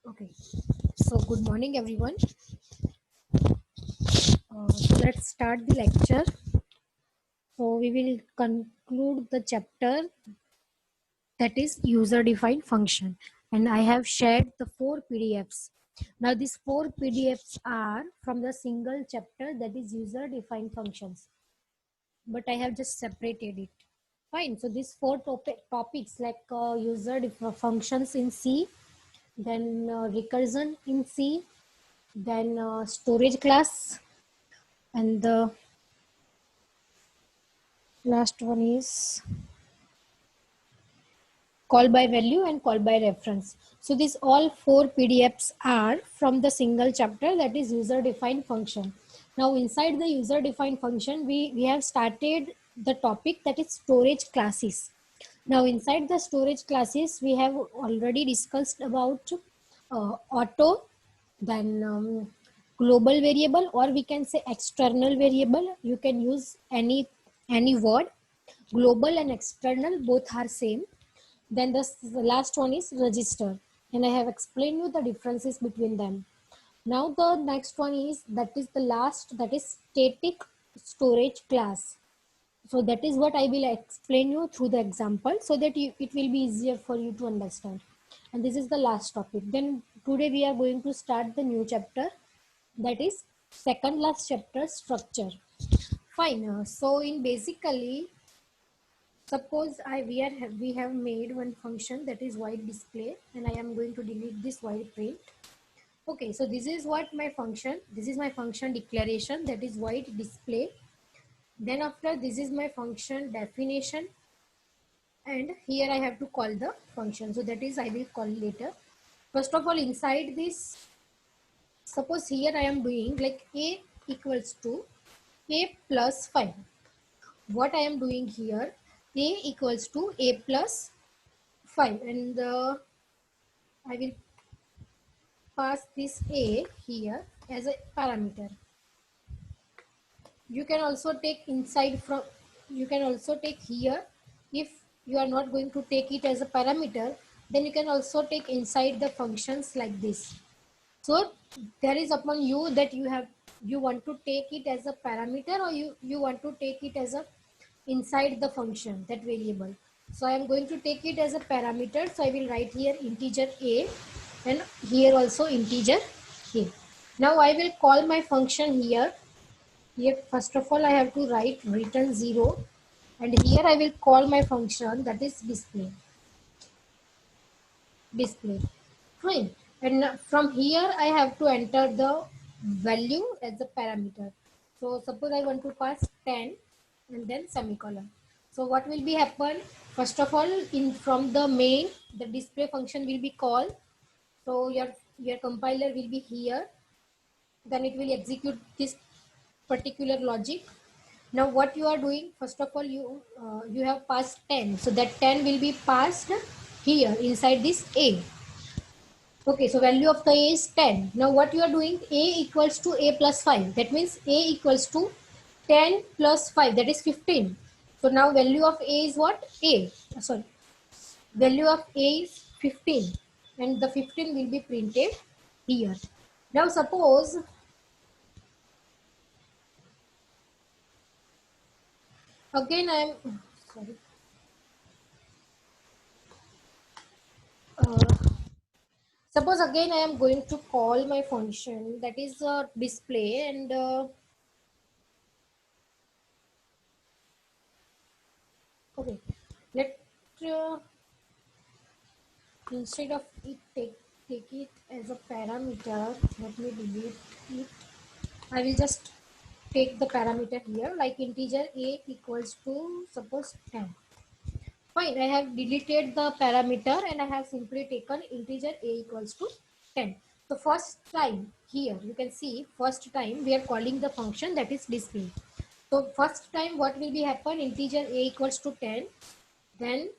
Okay, so good morning, everyone. So let's start the lecture. So we will conclude the chapter that is user defined function, and I have shared the four PDFs. Now, these four PDFs are from the single chapter that is user defined functions, but I have just separated it. Fine. So these four topics like functions in C, then recursion in C, then storage class, and the last one is call by value and call by reference. So these all four PDFs are from the single chapter that is user defined function. Now inside the user defined function, we have started the topic that is storage classes. Now inside the storage classes, we have already discussed about auto, then global variable, or we can say external variable. You can use any word. Global and external both are same. Then the last one is register, and I have explained you the differences between them. Now the next one is that is the last, that is static storage class. So that is what I will explain you through the example so that it will be easier for you to understand. And this is the last topic. Then today we are going to start the new chapter, that is second last chapter, structure. Fine. So in basically, suppose we have made one function that is white display, and I am going to delete this white print. Okay, so this is what my function. This is my function declaration, that is white display. Then after, this is my function definition, and here I have to call the function. So that is I will call later. First of all, inside this, suppose here I am doing like a equals to a plus 5. What I am doing here, a equals to a plus 5, and I will pass this a here as a parameter. You can also take inside from, you can also take here. If you are not going to take it as a parameter, then you can also take inside the functions like this. So there is upon you that you want to take it as a parameter, or you want to take it as a inside the function, that variable. So I am going to take it as a parameter, so I will write here integer a, and here also integer a. Now I will call my function here. Here first of all I have to write return 0, and here I will call my function that is display. Fine. And from here I have to enter the value as a parameter. So suppose I want to pass 10 and then semicolon. So what will be happen? First of all, in from the main, the display function will be called. So your compiler will be here. Then it will execute this particular logic. Now what you are doing, first of all, you have passed 10, so that 10 will be passed here inside this a. Okay, so value of the a is 10. Now what you are doing, a equals to a plus 5. That means a equals to 10 plus 5, that is 15. So now value of a is what? Sorry, value of a is 15, and the 15 will be printed here. Now suppose, again I am, sorry. Uh, Suppose again I am going to call my function that is display, and okay, let uh, instead of it take it as a parameter, let me delete it. I will just take the parameter here like integer a equals to suppose 10. Fine, I have deleted the parameter and I have simply taken integer a equals to 10. So first time here you can see, first time we are calling the function that is display. So first time what will be happen, integer a equals to 10, then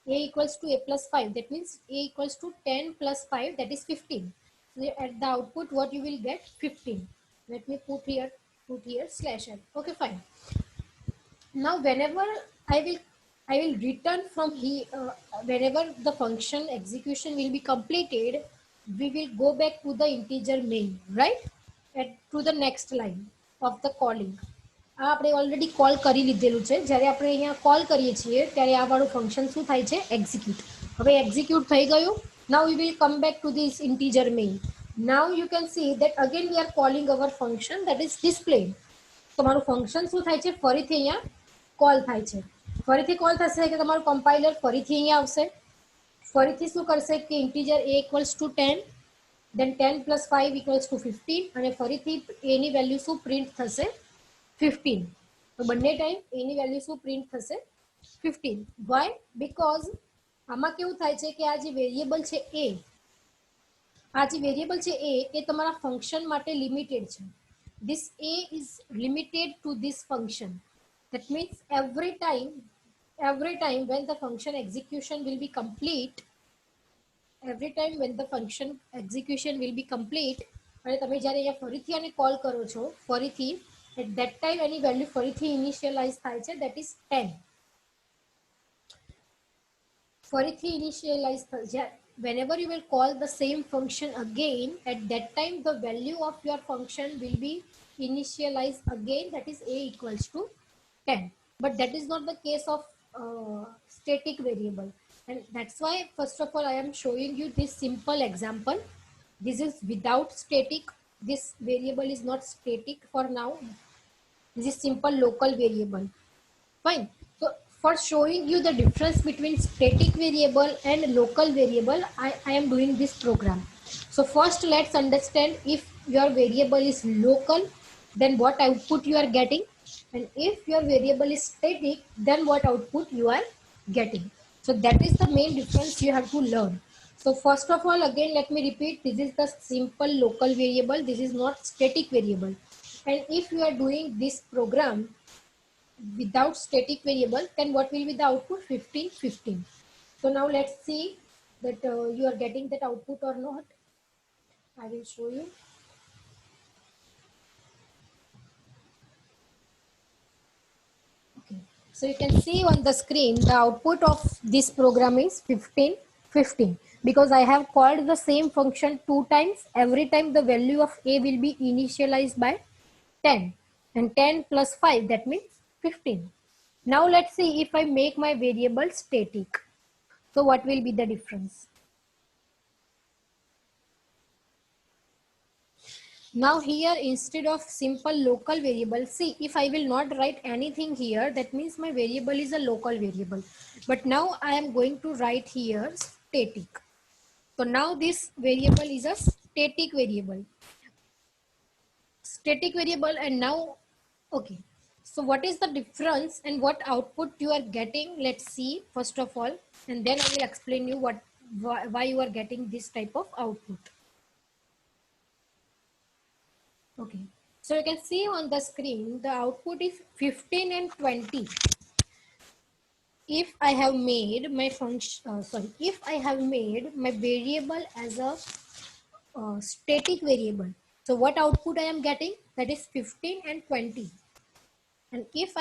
a equals to a plus 5, that means a equals to 10 plus 5, that is 15. So at the output what you will get, 15. Let me put here slash n. Okay, fine. Now whenever I will I will return from here, whenever the function execution will be completed, we will go back to the integer main, right? To the next line of the calling. આ આપણે already call કરી લીધેલું છે. જ્યારે આપણે અહીંયા call કરીએ છીએ ત્યારે આ વાળું ફંક્શન શું થાય છે? એક્ઝિક્યુટ. હવે એક્ઝિક્યુટ થઈ ગયું. Now we will come back to this integer main. Now you can see that again we are calling our function that is display. તમારું ફંક્શન શું થાય છે? ફરીથી અહીંયા કોલ થાય છે. ફરીથી કોલ થશે કે તમારું કમ્પાઇલર ફરીથી અહીંયા આવશે. ફરીથી શું કરશે કે integer a equals to 10, then 10 plus 5 equals to 15 અને ફરીથી a ની વેલ્યુ શું પ્રિન્ટ થશે? 15. તો બંને ટાઈમ a ની વેલ્યુ શું પ્રિન્ટ થશે? 15. વાય? બીકોઝ આમાં કેવું થાય છે કે આ જે વેરિયેબલ છે a, આ જે વેરિયેબલ છે a એ તમારા ફંક્શન માટે લિમિટેડ છે. this a is limited to this function. That means every time when the function execution will be complete, અને તમે જ્યારે અહીંયા ફરીથી આને કોલ કરો છો ફરીથી, at that time any value ફરીથી ઇનિશિયલાઇઝ થાય છે, that is 10. ફરીથી ઇનિશિયલાઇઝ થાય. whenever you will call the same function again, at that time the value of your function will be initialized again, that is a equals to 10. But that is not the case of static variable, and that's why first of all I am showing you this simple example. This is without static. This variable is not static for now. This is simple local variable. Fine. So for showing you the difference between static variable and local variable, I am doing this program. So first let's understand, if your variable is local, then what output you are getting, and if your variable is static, then what output you are getting. So that is the main difference you have to learn. So first of all, again let me repeat, this is the simple local variable, this is not static variable. And if you are doing this program without static variable, then what will be the output? 15 15. So now let's see that you are getting that output or not. I will show you. Okay, so you can see on the screen the output of this program is 15 15, because I have called the same function 2 times. Every time the value of a will be initialized by 10, and 10 plus 5, that means 15. Now let's see if I make my variable static. So what will be the difference? Now here, instead of simple local variable, see, if I will not write anything here, that means my variable is a local variable. But now I am going to write here static. So now this variable is a static variable. And now, okay. So what is the difference and what output you are getting? Let's see first of all, and then I will explain you why you are getting this type of output. Okay, so you can see on the screen the output is 15 and 20. If I have made my if I have made my variable as a static variable, so what output I am getting? That is 15 and 20. And if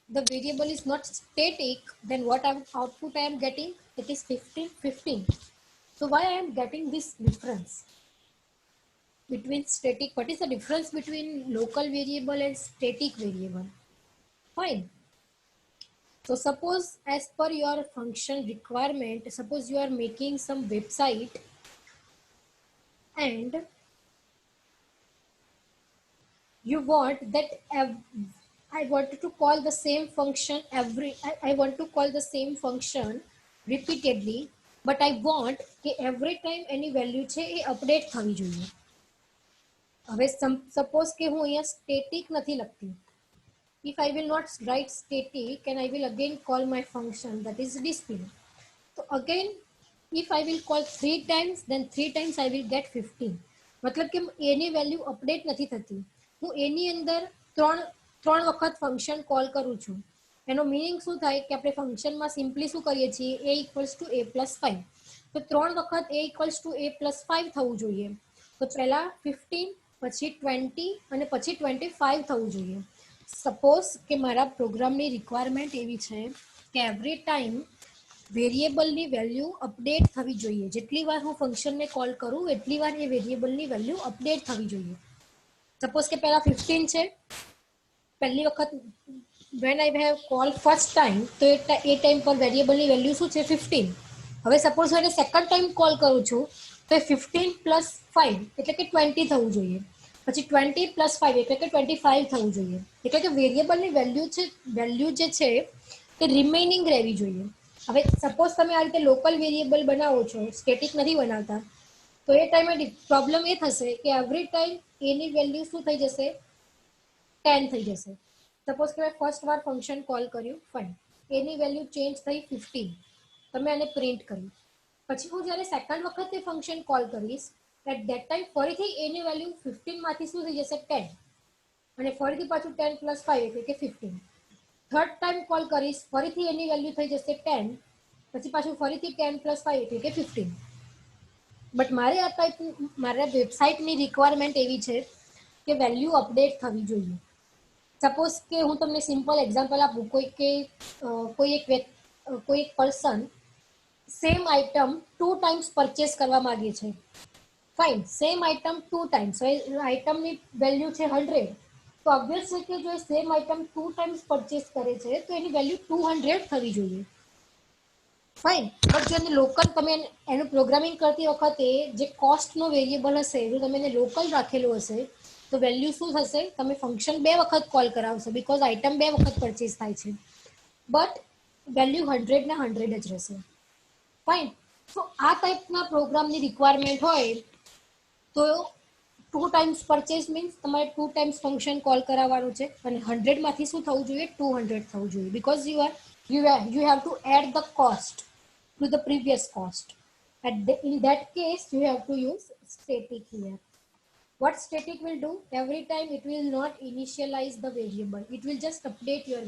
the variable is not static, then what output I am getting? It is 15 15. So why I am getting this difference between static? What is the difference between local variable and static variable? Fine. So suppose as per your function requirement, suppose you are making some website and you want that I want to call the same function I want to call the same function repeatedly, but I want કે every time any value છે એ update થવી જોઈએ. હવે suppose કે હું અહીંયા static નથી લખતી. If I will not write static and I will again call my function that is display. So again, if I will call 3 times, then 3 times I will get 15. मतलब કે એની વેલ્યુ અપડેટ નથી થતી. હું એની અંદર ત્રણ વખત ફંક્શન કોલ કરું છું. એનો મીનિંગ શું થાય કે આપણે ફંક્શનમાં સિમ્પલી શું કરીએ છીએ? a equals to a plus 5. તો 3 વખત a equals to a plus 5 થવું જોઈએ. તો પહેલા 15, પછી 20 અને પછી 25 થવું જોઈએ. સપોઝ કે મારા પ્રોગ્રામની રિક્વાયરમેન્ટ એવી છે કે એવરી ટાઈમ વેરિયેબલની વેલ્યુ અપડેટ થવી જોઈએ. જેટલી વાર હું ફંક્શનને કોલ કરું એટલી વાર એ વેરિયેબલની વેલ્યુ અપડેટ થવી જોઈએ. સપોઝ કે પહેલા 15 છે, પહેલી વખત when I have call first time તો એ ટાઈમ પર વેરિયેબલની વેલ્યુ શું છે 15. હવે સપોઝ હું એને સેકન્ડ ટાઈમ કોલ કરું છું તો એ 15 પ્લસ 5 એટલે કે 20 થવું જોઈએ. પછી 20 પ્લસ 5 એટલે કે 25 થવું જોઈએ. એટલે કે વેરિયેબલની વેલ્યુ જે છે તે રિમેઇનિંગ રહેવી જોઈએ. હવે સપોઝ તમે આ રીતે લોકલ વેરિયેબલ બનાવો છો, સ્ટેટિક નથી બનાવતા, તો એ ટાઈમે પ્રોબ્લેમ એ થશે કે એવરી ટાઈમ એની વેલ્યુ શું થઈ જશે 10 થઈ જશે. સપોઝ કે મેં ફર્સ્ટ વાર ફંક્શન કોલ કર્યું, ફાઇન, એની વેલ્યુ ચેન્જ થઈ 15, તમે આને પ્રિન્ટ કર્યું. પછી હું જ્યારે સેકન્ડ વખત એ ફંક્શન કોલ કરીશ એટ ધેટ ટાઈમ ફરીથી એની વેલ્યુ 15 માંથી શું થઈ જશે 10, અને ફરીથી પાછું 10 પ્લસ 5 એટલે કે 15. થર્ડ ટાઈમ કોલ કરીશ, ફરીથી એની વેલ્યુ થઈ જશે 10, પછી પાછું ફરીથી 10 પ્લસ 5 એટલે કે 15. બટ મારા વેબસાઇટની રિક્વાયરમેન્ટ એવી છે કે વેલ્યુ અપડેટ થવી જોઈએ. સપોઝ કે હું તમને સિમ્પલ એક્ઝામ્પલ આપું, કોઈ એક person same item 2 times purchase કરવા માંગે છે. ફાઇન, સેમ આઇટમ 2 ટાઈમ્સ, આઇટમની વેલ્યુ છે 100, તો ઓબ્વિયસ છે કે જો સેમ આઇટમ 2 ટાઈમ્સ પરચેસ કરે છે તો એની વેલ્યુ 200 થવી જોઈએ. ફાઇન, બટ જો એને લોકલ તમે એનું પ્રોગ્રામિંગ કરતી વખતે જે કોસ્ટનો વેરિયેબલ હશે જો તમે એને લોકલ રાખેલું હશે તો વેલ્યુ શું થશે, તમે ફંક્શન 2 વખત કોલ કરાવશો બીકોઝ આઇટમ 2 વખત પરચેસ થાય છે, બટ વેલ્યુ 100 ને 100 જ રહેશે. ફાઇન, તો આ ટાઈપના પ્રોગ્રામની રિક્વાયરમેન્ટ હોય તો 2 ટાઈમ્સ પરચેસ મીન્સ તમારે 2 ટાઈમ્સ ફંક્શન કોલ કરાવવાનું છે અને 100 માંથી શું થવું જોઈએ 200 થવું જોઈએ because you have to add the cost to the previous cost. In that case you have to use static here. What static will do, every time it will not initialize the variable, it will just update your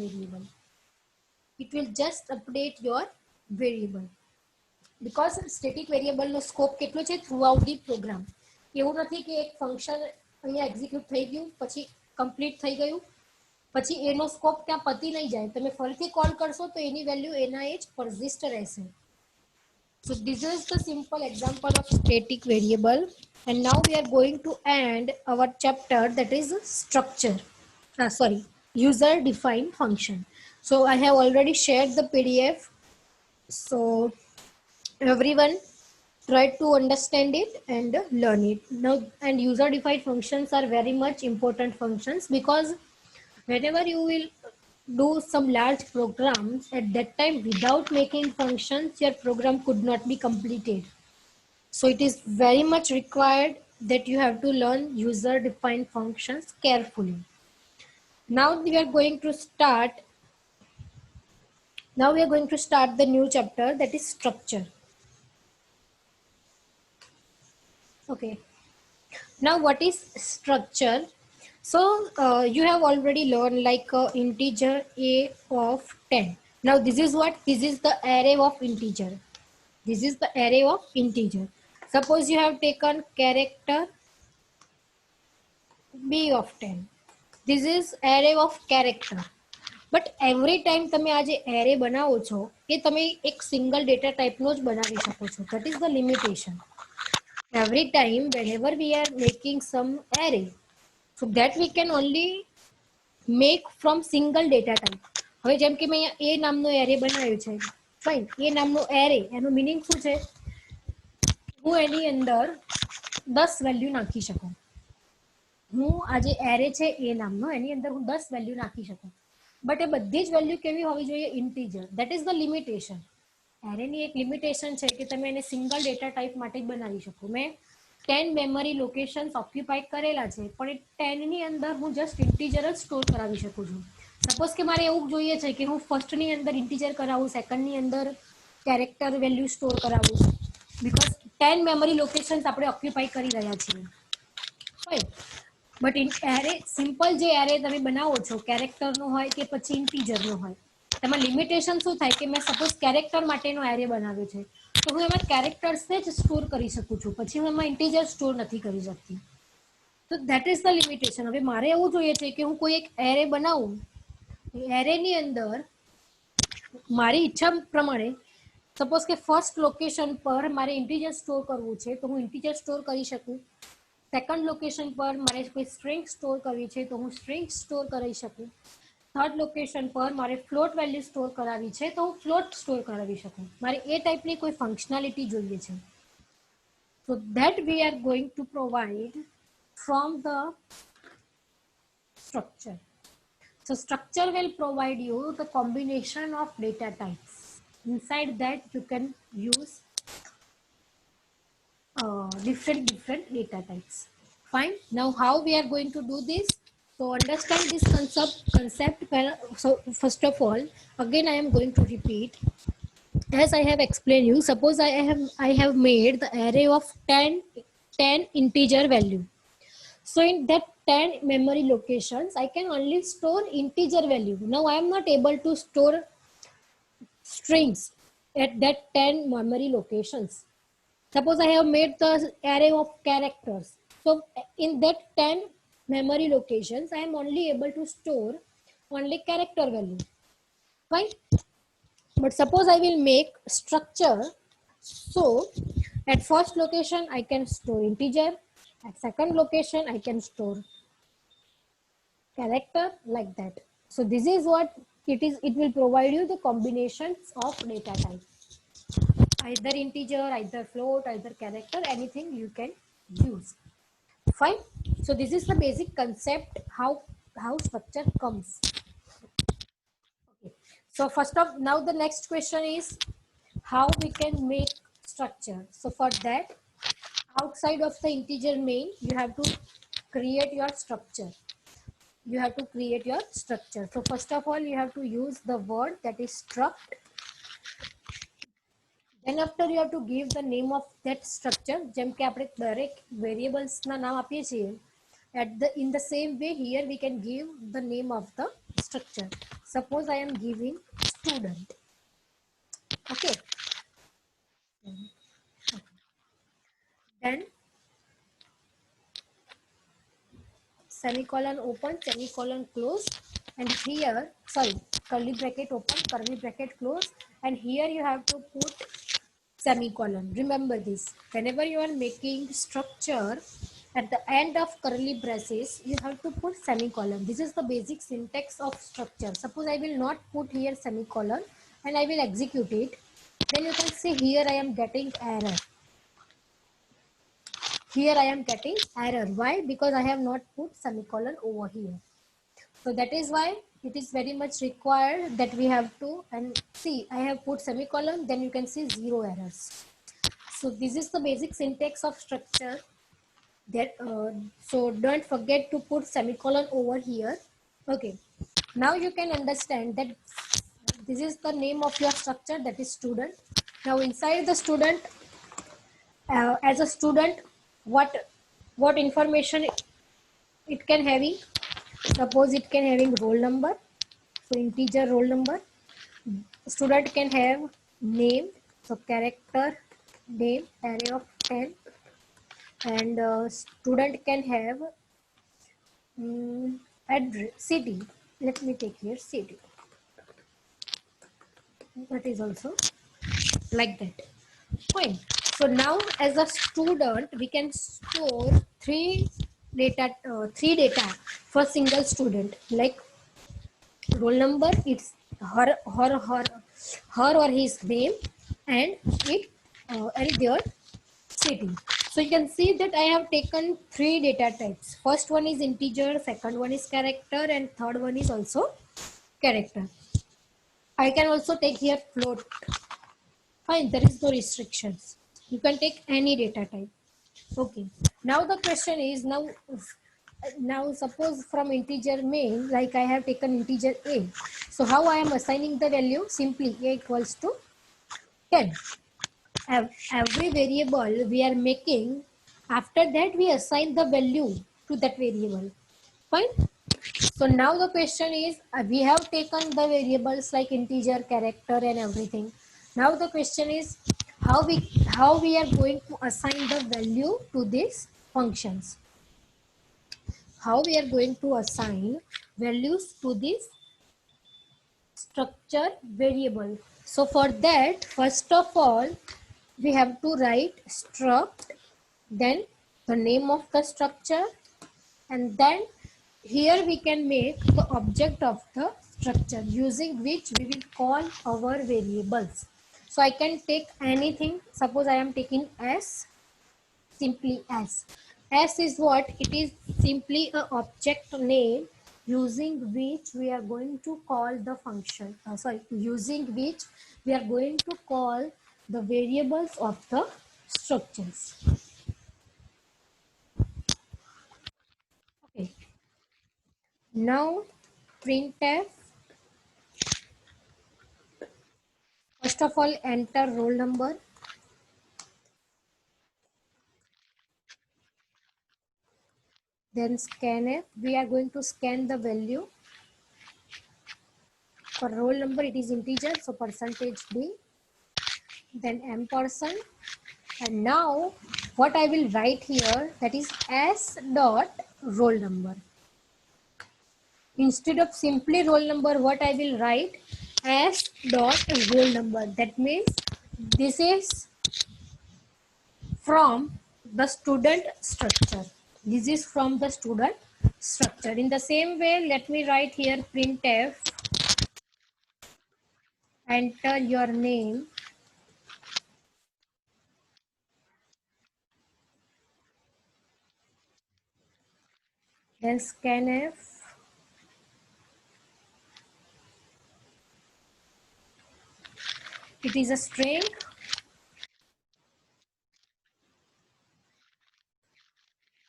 variable. Because static variable નો scope કેટલો છે throughout the programme. એવું નથી કે એક function અહીંયા execute થઈ ગયું પછી કમ્પ્લીટ થઈ ગયું પછી એનો સ્કોપ ત્યાં પતી નહીં જાય, તમે ફરીથી કોલ કરશો તો એની વેલ્યુ એના એ જ પરસિસ્ટ રહેશે. So this is the simple example of static variable, and now we are going to end our chapter, that is structure. User defined function. So I have already shared the PDF. So everyone try to understand it and learn it now. And user defined functions are very much important functions because whenever you will do some large programs, at that time without making functions your program could not be completed. So it is very much required that you have to learn user defined functions carefully. Now we are going to start the new chapter, that is structure. Okay, now what is structure? So you have already learned like integer a of 10. Now this is the array of integer. Suppose you have taken character b of 10. This is array of character. But every time તમે આ જે array બનાવો છો એ તમે એક single data ટાઈપનો જ બનાવી શકો છો. That is the limitation. Every time whenever we are making some array, so that we can only make from single data type. હવે જેમ કે મેં અહીંયા a નામનો એરે બનાવ્યો છે, ફાઇન, a નામનો એરે, એનું મીનિંગ શું છે, હું એની અંદર 10 વેલ્યુ નાખી શકું. હું આ જે એરે છે a નામનો, એની અંદર હું 10 વેલ્યુ નાખી શકું, બટ એ બધી જ વેલ્યુ કેવી હોવી જોઈએ, integer. That is the limitation. એરેની એક લિમિટેશન છે કે તમે એને સિંગલ ડેટા ટાઈપ માટે જ બનાવી શકો. મેં 10 મેમરી લોકેશન્સ ઓક્યુપાઈડ કરેલા છે પણ એ 10 ની અંદર હું જસ્ટ ઇન્ટીજર જ સ્ટોર કરાવી શકું છું. સપોઝ કે મારે એવું જોઈએ છે કે હું ફર્સ્ટની અંદર ઇન્ટીજર કરાવું, સેકન્ડની અંદર કેરેક્ટર વેલ્યુ સ્ટોર કરાવું, બીકોઝ 10 મેમરી લોકેશન્સ આપણે ઓક્યુપાઈ કરી રહ્યા છીએ. Right, but in array simple જે એરે તમે બનાવો છો કેરેક્ટરનો હોય કે પછી ઇન્ટીજરનો હોય, તેમાં લિમિટેશન શું થાય કે મેં સપોઝ કેરેક્ટર માટેનો એરે બનાવ્યો છે તો હું એમાં કેરેક્ટર્સને જ સ્ટોર કરી શકું છું, પછી હું એમાં ઇન્ટીજર સ્ટોર નથી કરી શકતી. તો ધેટ ઇઝ ધ લિમિટેશન. હવે મારે એવું જોઈએ છે કે હું કોઈ એક એરે બનાવું, એરેની અંદર મારી ઈચ્છા પ્રમાણે સપોઝ કે ફર્સ્ટ લોકેશન પર મારે ઇન્ટીજર સ્ટોર કરવું છે તો હું ઇન્ટીજર સ્ટોર કરી શકું. સેકન્ડ લોકેશન પર મારે કોઈ સ્ટ્રિંગ સ્ટોર કરવી છે તો હું સ્ટ્રિંગ સ્ટોર કરી શકું. થર્ડ લોકેશન પર મારે ફ્લોટ વેલ્યુ સ્ટોર કરાવી છે તો હું ફ્લોટ સ્ટોર કરાવી શકું. મારે એ ટાઈપની કોઈ ફંક્શનાલિટી જોઈએ છે. So that we are going to provide from the structure. So structure will provide you the combination of data types. Inside that you can use different data types. Fine. Now how we are going to do this? So understand this concept. So first of all, again I am going to repeat. As I have explained you, suppose I have made the array of 10 integer value. So in that 10 memory locations, I can only store integer value. Now I am not able to store strings at that 10 memory locations. Suppose I have made the array of characters. So in that 10 memory locations, I am only able to store only character value. Fine. But suppose I will make structure. So at first location, I can store integer. At second location, I can store character, like that. So this is what it is. It will provide you the combinations of data type, either integer, either float, either character, anything you can use. Fine. So this is the basic concept how structure comes. Okay. So first of now the next question is how we can make structure. So for that, outside of the integer main, you have to create your structure. You have to create your structure. So first of all, you have to use the word that is struct. Then after you have to give the name of that structure. જેમ કે આપણે દરેક variables ના નામ આપીએ છીએ, in the same way here we can give the name of the structure. Suppose I am giving student. Okay. Then semicolon open, semicolon close, and here, sorry, curly bracket open, curly bracket close, and here you have to put semicolon. Remember this, whenever you are making structure, at the end of curly braces you have to put semicolon. This is the basic syntax of structure. Suppose I will not put here semicolon and I will execute it, then you can see here I am getting error. Here I am getting error. Why? Because I have not put semicolon over here. So that is why it is very much required that we have to, and see I have put semicolon, then you can see 0 errors. So this is the basic syntax of structure. That so don't forget to put semicolon over here. Okay. Now you can understand that this is the name of your structure, that is student. Now inside the student, as a student, what information it can having? Suppose it can having roll number, so integer roll number. Student can have name, so character name, array of 10, and student can have address, city. Let me take here city. That is also like that. Fine. So now as a student we can store three data for single student, like roll number, it's her or his name, and their city. So you can see that I have taken 3 data types. First one is integer, second one is character, and third one is also character. I can also take here float. Fine, there is no restrictions. You can take any data type. Okay. Now the question is, now suppose from integer main, like I have taken integer a. So how I am assigning the value? Simply a equals to 10. Every variable we are making, after that we assign the value to that variable. Fine. So now the question is, we have taken the variables like integer, character, and everything. Now the question is how we are going to assign the value to these functions. How we are going to assign values to this structure variable. So for that, first of all, we have to write struct, then the name of the structure, and then here we can make the object of the structure using which we will call our variables. So I can take anything. Suppose I am taking S, simply S. S is what? It is simply a object name using which we are going to call the function. Using which we are going to call the variables of the structures. Okay. Now printf. First of all, enter roll number. Then scanf. We are going to scan the value. For roll number, it is integer, so %d. Then ampersand. And now, what I will write here, that is s dot roll number. Instead of simply roll number, what I will write? S dot roll number. That means this is from the student structure. This is from the student structure. In the same way, let me write here printf, enter your name, then scanf, it is a string,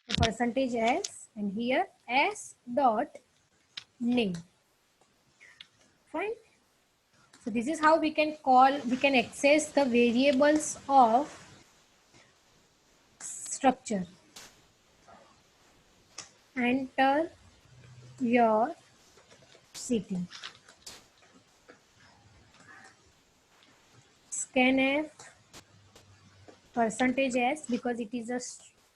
the percentage s, and here s dot name. Fine. So this is how we can access the variables of structure. Enter your city. Scanf, percentage s because it is a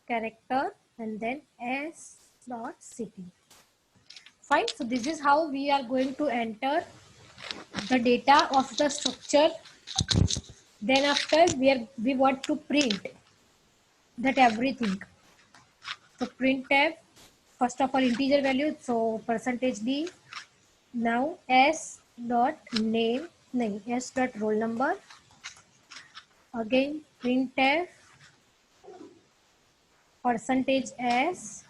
character, and then s dot city. Fine. So this is how we are going to enter the data of the structure. Then after we want to print that everything. So printf, first of all integer value, so %d. Now s dot name, s dot roll number. Again printf, %s,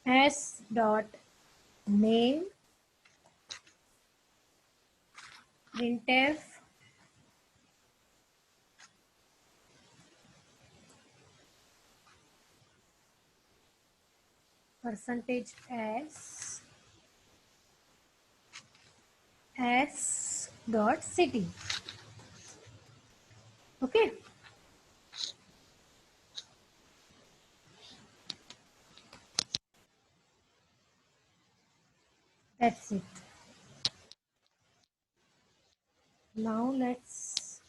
s dot name, printf, %s, s dot city. Okay. That's it. Now let's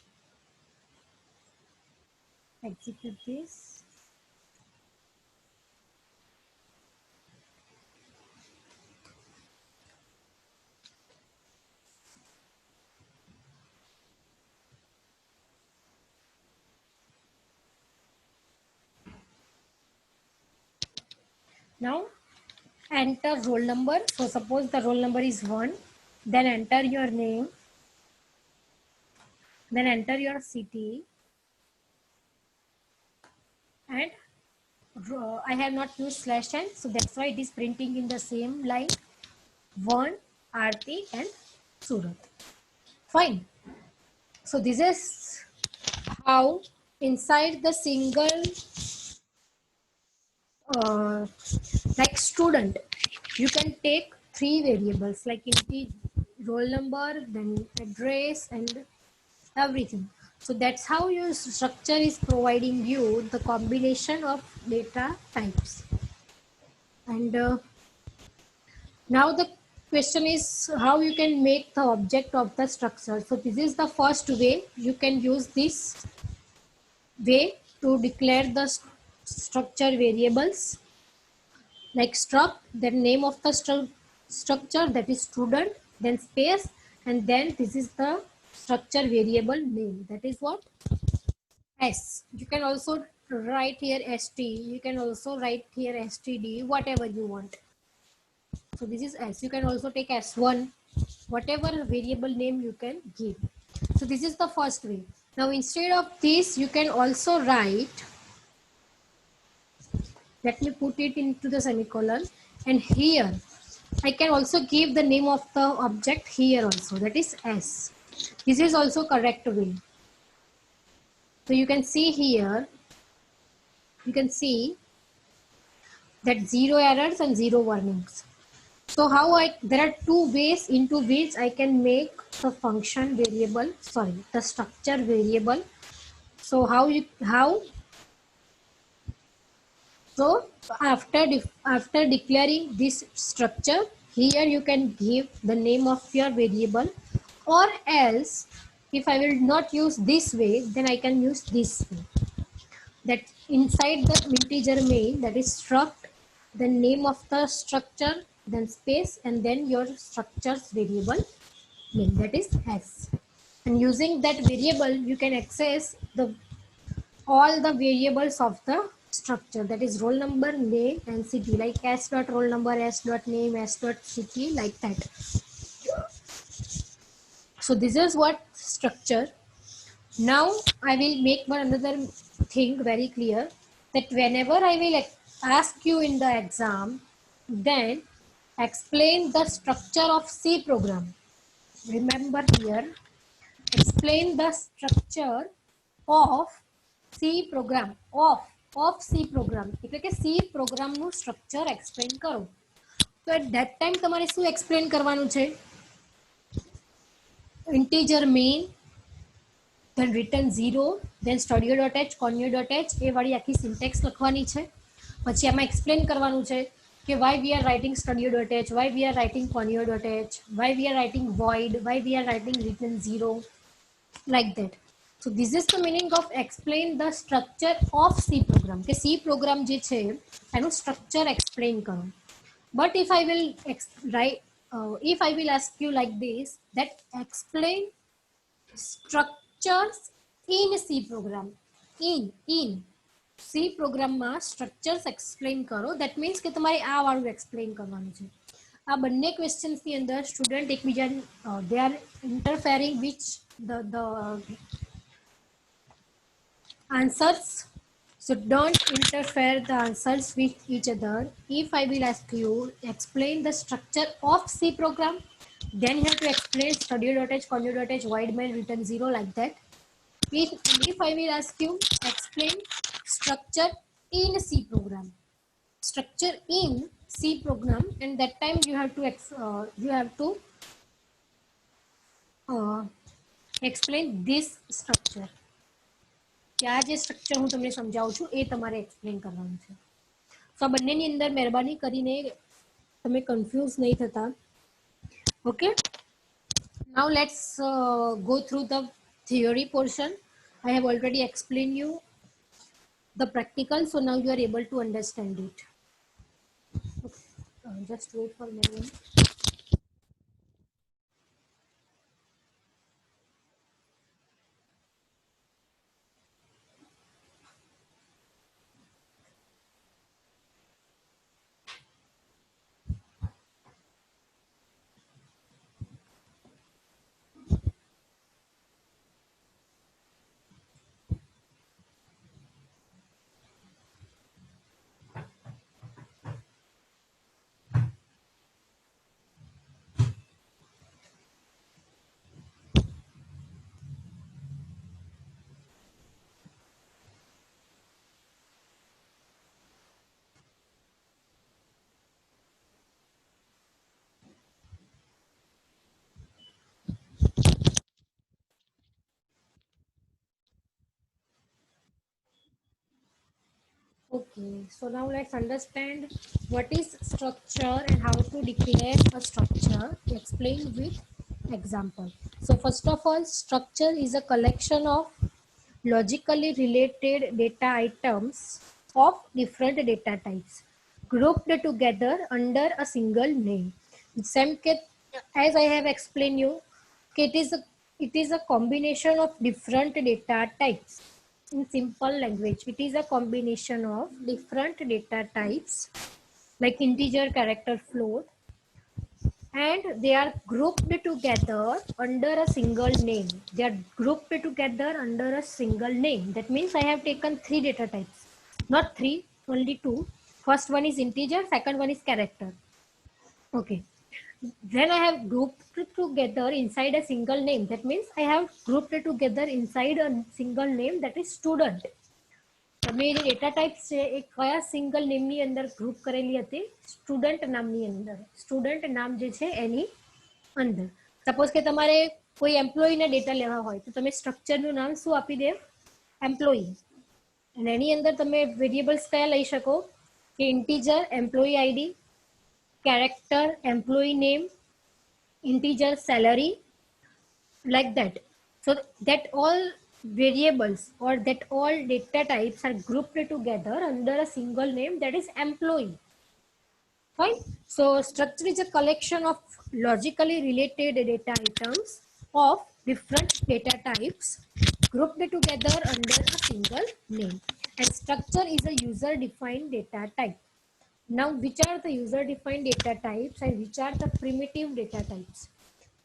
execute this. Now enter roll number. So suppose the roll number is 1, then enter your name, then enter your city, and I have not used slash n, so that's why it is printing in the same line 1, Aarti and Surat. Fine. So this is how inside the single like student, you can take 3 variables like roll number, then address, and everything. So that's how your structure is providing you the combination of data types. And now the question is how you can make the object of the structure. So this is the first way. You can use this way to declare the structure variables like struct, then name of the structure, that is student, then space, and then this is the structure variable name, that is what, S. You can also write here st, you can also write here std, whatever you want. So this is S. You can also take S1, whatever variable name you can give. So this is the first way. Now instead of this, you can also write, let me put it into the semicolon, and here I can also give the name of the object here also, that is S. This is also correct way. So you can see here, you can see that 0 errors and 0 warnings. So there are two ways into which I can make the function variable, the structure variable. So so after declaring this structure, here you can give the name of your variable, or else if I will not use this way, then I can use this way. That inside the integer main, that is struct, the name of the structure, then space, and then your structure's variable name, that is S. And using that variable, you can access all the variables of the structure, that is roll number, name, and city, like S dot roll number, S dot name, S dot city, like that. So this is what structure. Now I will make one another thing very clear, that whenever I will ask you in the exam, then explain the structure of C program. Remember here, explain the structure of C program, of C program. એટલે કે C program નું structure explain કરો. So at that time તમારે શું explain કરવાનું છે? Integer main, then return 0, then studio.h, conio.h, એ વાળી આખી syntax લખવાની છે. પછી આમાં explain કરવાનું છે કે why we are writing studio.h, why we are writing conio.h, why we are writing void, why we are writing return 0, like that. So this is the meaning of explain the structure of C program, કે C program જે છે એનું structure explain કરો. But if I will if I will ask you like this, that explain structures in C program, in C program માં structures explain કરો, that means કે તમારે આ વાળું explain કરવાનું છે. આ બંને questions ની અંદર student એકબીજા they are interfering which the answers, so don't interfere the answers with each other. If I will ask you explain the structure of C program, then you have to explain studio.h, conio.h, void main, return 0, like that. If I will ask you explain structure in C program, structure in C program, and that time you have to explain this structure. કે આ જે structure હું તમને સમજાવું છું એ તમારે explain કરવાનું છે. તો આ બંનેની અંદર મહેરબાની કરીને તમે કન્ફ્યુઝ નહીં થતા. Okay, now let's go through the theory portion. I have already explained you the practical, so now you are able to understand it. Okay. Just wait for a moment. Okay, so now let's understand what is structure and how to declare a structure. Explain with example. So first of all, structure is a collection of logically related data items of different data types grouped together under a single name. Same as I have explained you, Okay, it is a combination of different data types. In simple language, it is a combination of different data types like integer, character, float, and they are grouped together under a single name. They are grouped together under a single name. That means I have taken three data types, not three, only two. First one is integer, second one is character. Okay. Then I have grouped together inside a single name. That means I have grouped together inside a single name, that is student. તમે જે data type છે એ કયા single નેમની અંદર group કરેલી હતી? Student નામની અંદર. Student નામ જે છે એની અંદર. સપોઝ કે તમારે કોઈ એમ્પ્લોયીના ડેટા લેવા હોય તો તમે સ્ટ્રક્ચરનું નામ શું આપી દે? એમ્પ્લોયી. અને એની અંદર તમે વેરિયેબલ્સ કયા લઈ શકો? કે integer employee ID, character employee name, integer salary, like that. So that all variables or that all data types are grouped together under a single name, that is employee. Fine. So structure is a collection of logically related data items of different data types grouped together under a single name, and structure is a user defined data type. Now, which are the user-defined data types and which are the primitive data types?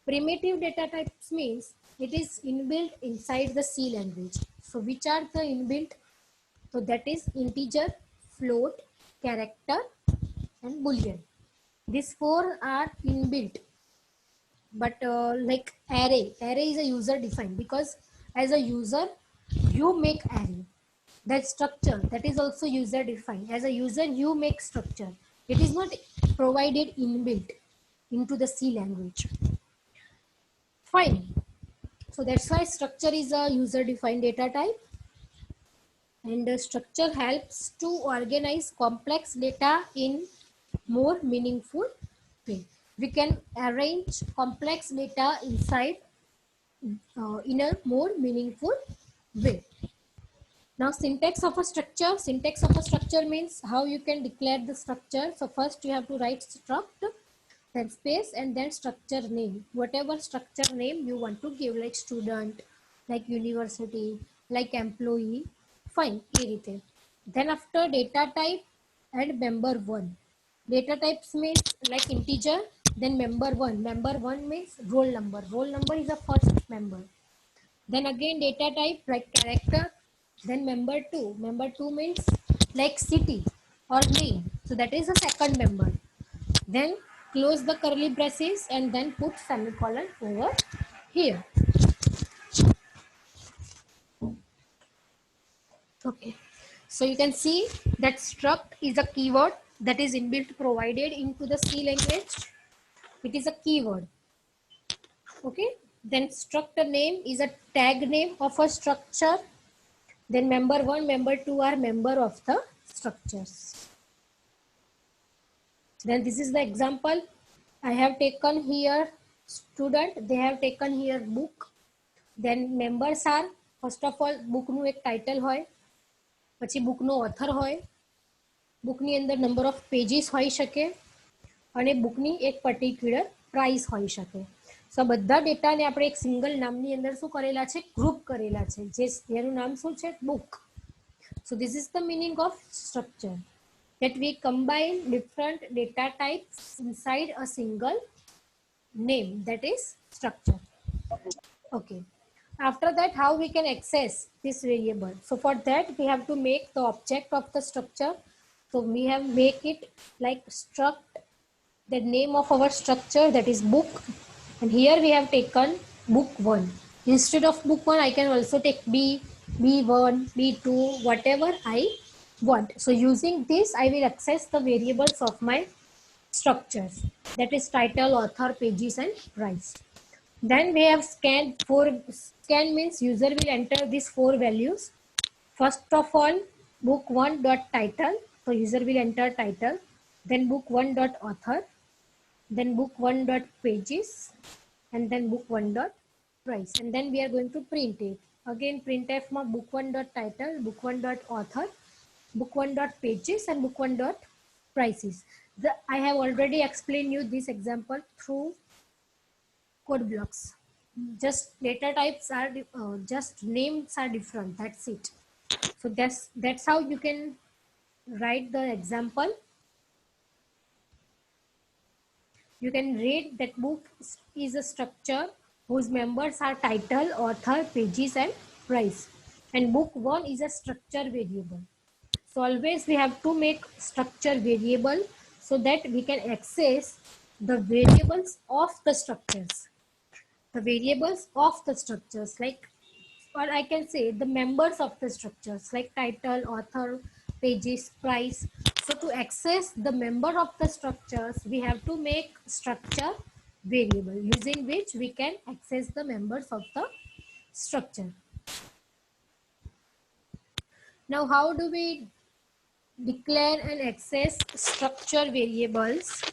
Primitive data types means it is inbuilt inside the C language. So, which are the inbuilt? So, that is integer, float, character, and boolean. These four are inbuilt. But like array is a user-defined, because as a user, you make array. That structure, that is also user defined. As a user, you make structure. It is not provided inbuilt into the C language. Fine. So that's why structure is a user defined data type, and the structure helps to organize complex data in more meaningful way. We can arrange complex data inside in a more meaningful way. Now, syntax of a structure. Syntax of a structure means how you can declare the structure. So first you have to write struct, then space, and then structure name. Whatever structure name you want to give, like student, like university, like employee. Fine. Then after data type, add member one. Data types means like integer, then member one. Member one means roll number. Roll number is the first member. Then again data type like character, then member two. Member two means like city or name, so that is the second member. Then close the curly braces and then put semicolon over here. Okay, so you can see that struct is a keyword that is inbuilt provided into the C language. It is a keyword. Okay, then struct name is a tag name of a structure. Then member one, member two are member of the structures. Then this is the example. I have taken here student, they have taken here book. Then members are, first of all, book nu ek title hoy, પછી book નો author hoy, book ની અંદર number of pages હોઈ શકે, અને book ની એક particular price હોઈ શકે. So બધા ડેટાને આપણે એક સિંગલ નામની અંદર શું કરેલા છે? ગ્રુપ કરેલા છે, જેનું નામ શું છે? book. So this is the meaning of structure, that we combine different data types inside a single name, that is structure. Okay. After that, how we can access this variable? So for that, we have to make the object of the structure. So we have make it like struct, the name of our structure, that is book. And here we have taken book 1. Instead of book 1, I can also take B, B1, B2, whatever I want. So using this, I will access the variables of my structures, that is title, author, pages, and price. Then we have scan. Scan means user will enter these 4 values. First of all, book 1 dot title. So user will enter title. Then book 1 dot author. Then book 1 dot pages, and then book 1 dot price. And then we are going to print it. Again, printf ma book 1 dot title, book 1 dot author, book 1 dot pages, and book 1 dot prices. I have already explained you this example through code blocks. just data types are just names are different, that's it. So that's how you can write the example. You can read that book is a structure whose members are title, author, pages and price, and book 1 is a structure variable. So always we have to make structure variable so that we can access the variables of the structures. The variables of the structures, like, or I can say the members of the structures like title, author, pages, price. So to access the member of the structures, we have to make structure variable using which we can access the members of the structure. Now, how do we declare and access structure variables?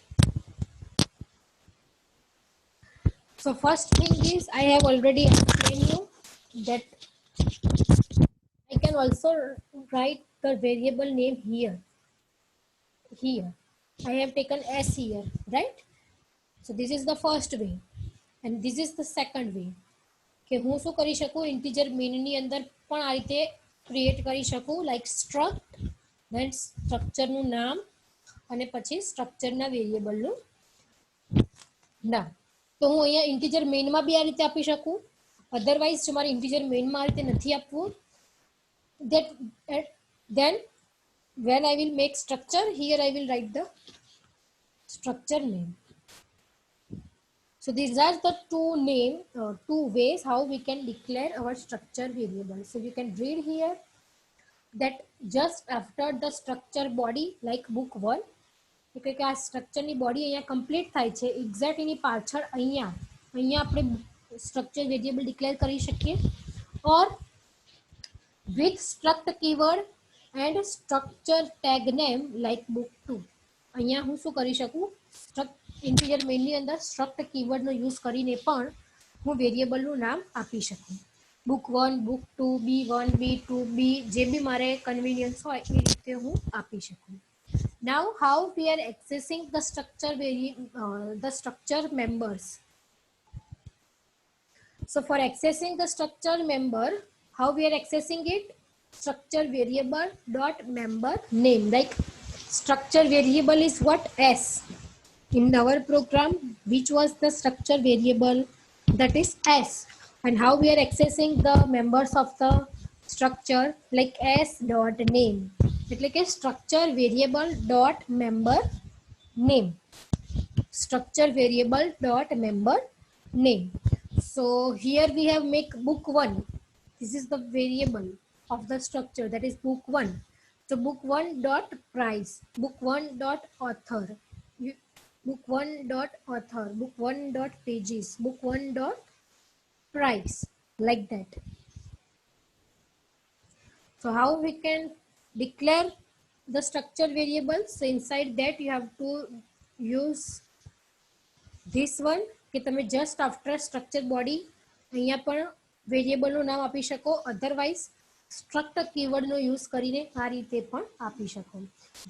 So first thing is, I have already explained you that I can also write the variable name here. I have taken S here, right? So this is the first way and this is the second way. કે હું શું કરી શકું, integer મેનની અંદર પણ આ રીતે create કરી શકું, લાઈક સ્ટ્રક્ટ, ધેન સ્ટ્રક્ચરનું નામ અને પછી સ્ટ્રક્ચરના વેરિયેબલનું નામ. તો હું અહીંયા ઇન્ટીજર મેનમાં બી આ રીતે આપી શકું. અધરવાઇઝ જો મારે ઇન્ટીજર મેનમાં આ રીતે નથી આપવું, that then when I will make structure, here I will write the structure name. So these are the two ways how we can declare our structure variable. So you can read here that just after the structure body, like book 1, એટલે કે આ સ્ટ્રક્ચરની body અહીંયા complete થાય છે, exact એની પાછળ અહીંયા આપણે સ્ટ્રક્ચર વેરિયેબલ ડિક્લેર કરી શકીએ. ઓર with struct keyword and structure tag name like book 2. અહીંયા હું શું કરી શકું, ઇન્ટીજર મેનની અંદર સ્ટ્રક્ટ કીવર્ડનો યુઝ કરીને પણ હું વેરિયેબલનું નામ આપી શકું. book 1, book 2, B1, B2, B, જે બી મારે કન્વીનિયન્સ હોય એ રીતે હું આપી શકું. Now how we are accessing the structure members. So for accessing the structure member, how we are accessing it? Structure variable dot member name. Like structure variable is what? S. In our program, which was the structure variable? That is S. And how we are accessing the members of the structure? Like S dot name. એટલે કે structure variable dot member name. Structure variable dot member name. So here we have make book 1. This is the variable of the structure, that is book 1. So book 1 dot price, book 1 dot author, book 1 dot author, book 1 dot pages, book 1 dot price, like that. So how we can declare the structure variables? So inside that you have to use this one, કે તમે just after structure body અહીંયા પણ વેરિયેબલનું નામ આપી શકો, otherwise struct કીવર્ડનો use કરીને આ રીતે પણ આપી શકો.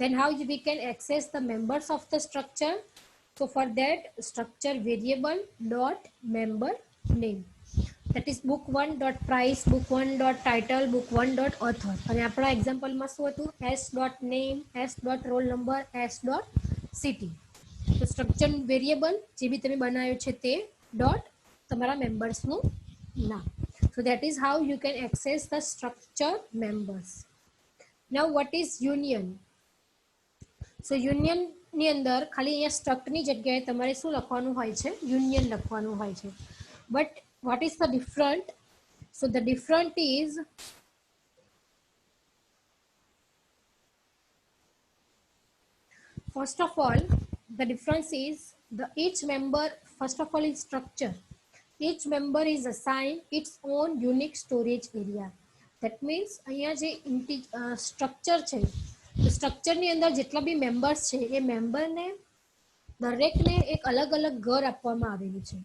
Then how we can access the members of the structure? So for that, structure variable dot member name, that is book 1 dot price, book 1 dot title, book 1 dot author. અને આપણા એક્ઝામ્પલમાં શું હતું? S dot name, S dot roll number, S dot city. તો structure variable જે બી તમે બનાવ્યો છે તે ડોટ તમારા મેમ્બર્સનું નામ. So that is how you can access the structure members. Now what is union? So union ની અંદર ખાલી અહીંયા સ્ટ્રક્ટની જગ્યાએ તમારે શું લખવાનું હોય છે? યુનિયન લખવાનું હોય છે. But what is the different? So the different is, first of all, the difference is each member, first of all, is structure. Each member is assigned its own unique storage area. That means અહીંયા જે structure છે, તો સ્ટ્રક્ચરની અંદર જેટલા બી members છે એ મેમ્બરને દરેકને એક અલગ અલગ ઘર આપવામાં આવેલું છે.